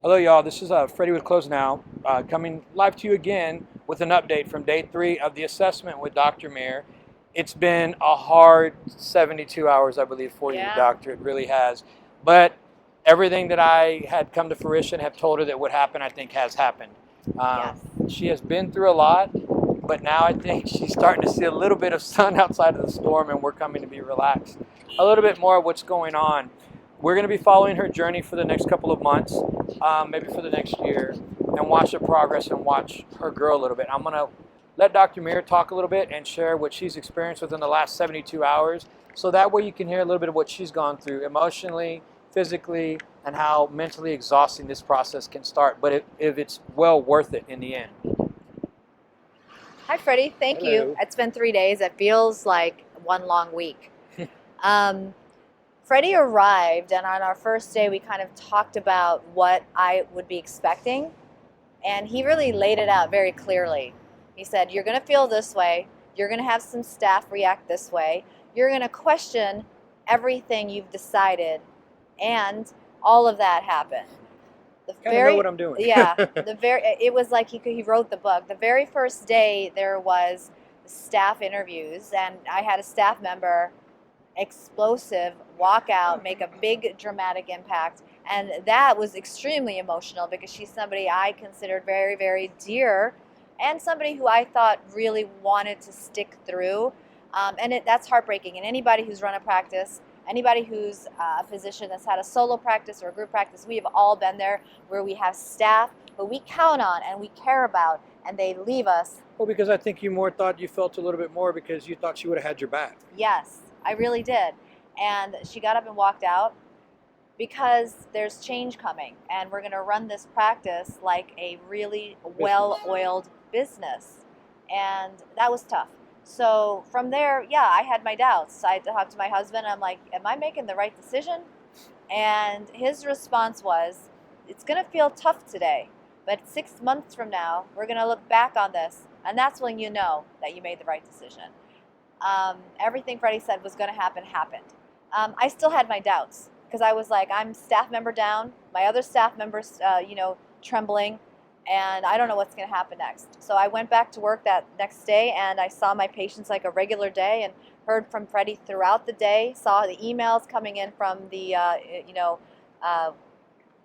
Hello, y'all. This is Freddie with Close Now, coming live to you again with an update from day 3 of the assessment with Dr. Mir. It's been a hard 72 hours, I believe, for you, Yeah. doctor. It really has. But everything that I had come to fruition, have told her that would happen, I think has happened. Um, Yes. she has been through a lot, but now I think she's starting to see a little bit of sun outside of the storm, and we're coming to be relaxed. A little bit more of what's going on. We're going to be following her journey for the next couple of months, maybe for the next year, and watch the progress and watch her grow a little bit. I'm going to let Dr. Mir talk a little bit and share what she's experienced within the last 72 hours, so that way you can hear a little bit of what she's gone through emotionally, physically, and how mentally exhausting this process can start, but if it's well worth it in the end. Hi, Freddie. Thank you. Hello. It's been 3 days. It feels like one long week. um, Freddie arrived, and on our first day, we kind of talked about what I would be expecting, and he really laid it out very clearly. He said, "You're going to feel this way. You're going to have some staff react this way. You're going to question everything you've decided," and all of that happened. The Kind of know what I'm doing. yeah, it was like he wrote the book. The very first day there was staff interviews, and I had a staff member, explosive, walk out, make a big dramatic impact, and that was extremely emotional because she's somebody I considered very, very dear, and somebody who I thought really wanted to stick through. That's heartbreaking. And anybody who's run a practice, anybody who's a physician that's had a solo practice or a group practice, we have all been there where we have staff who we count on and we care about, and they leave us. Well, because I think you more thought you felt a little bit more because you thought she would have had your back. Yes, I really did. And she got up and walked out because there's change coming, and we're going to run this practice like a really well-oiled business. And that was tough. So from there, yeah, I had my doubts. I talked to my husband. I'm like, am I making the right decision? And his response was, it's going to feel tough today, but 6 months from now, we're going to look back on this, and that's when you know that you made the right decision. Everything Freddie said was going to happen happened. I still had my doubts because I was like, I'm staff member down, my other staff members, trembling, and I don't know what's going to happen next. So I went back to work that next day, and I saw my patients like a regular day and heard from Freddie throughout the day, saw the emails coming in from the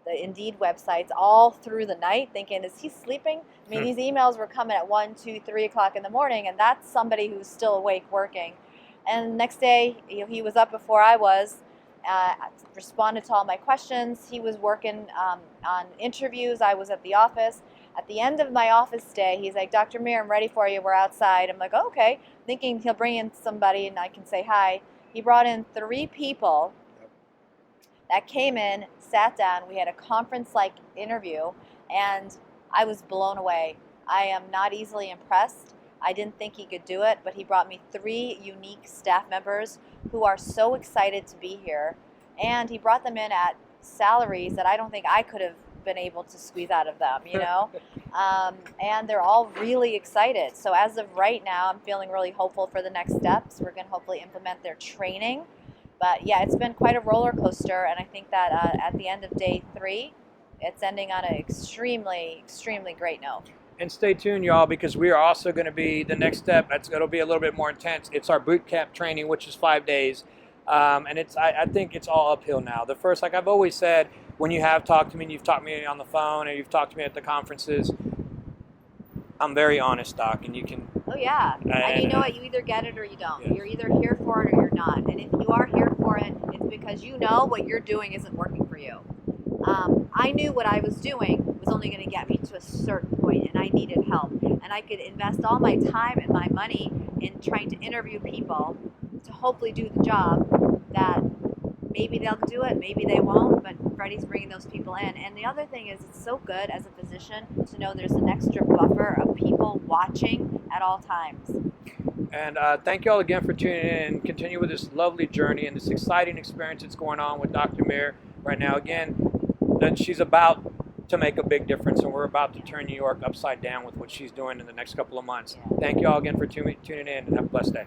Indeed websites all through the night, thinking, is he sleeping? I mean, these emails were coming at 1, 2, 3 o'clock in the morning, and that's somebody who's still awake working. And next day, he was up before I was, responded to all my questions. He was working on interviews. I was at the office. At the end of my office day, he's like, Dr. Mir, I'm ready for you. We're outside. I'm like, oh, okay. Thinking he'll bring in somebody and I can say hi. He brought in 3 people that came in, sat down. We had a conference-like interview, and I was blown away. I am not easily impressed. I didn't think he could do it, but he brought me 3 unique staff members who are so excited to be here, and he brought them in at salaries that I don't think I could have been able to squeeze out of them, and they're all really excited. So as of right now, I'm feeling really hopeful for the next steps. We're going to hopefully implement their training. But yeah, it's been quite a roller coaster, and I think that at the end of day 3, it's ending on an extremely, extremely great note. And stay tuned, y'all, because we are also going to be the next step. It'll be a little bit more intense. It's our boot camp training, which is 5 days, and I think it's all uphill now. The first, like I've always said, when you have talked to me, and you've talked to me on the phone, or you've talked to me at the conferences, I'm very honest, Doc, and you can. Oh yeah, and you know what? You either get it or you don't. Yeah. You're either here for it or you're not. And if you are here for it, it's because you know what you're doing isn't working for you. I knew what I was doing was only going to get me to a certain point, and I needed help. And I could invest all my time and my money in trying to interview people to hopefully do the job that maybe they'll do it, maybe they won't, but Freddie's bringing those people in. And the other thing is, it's so good as a physician to know there's an extra buffer of people watching at all times. And thank you all again for tuning in and continue with this lovely journey and this exciting experience that's going on with Dr. Mir right now. Again, that she's about to make a big difference, and we're about to turn New York upside down with what she's doing in the next couple of months. Thank you all again for tuning in, and have a blessed day.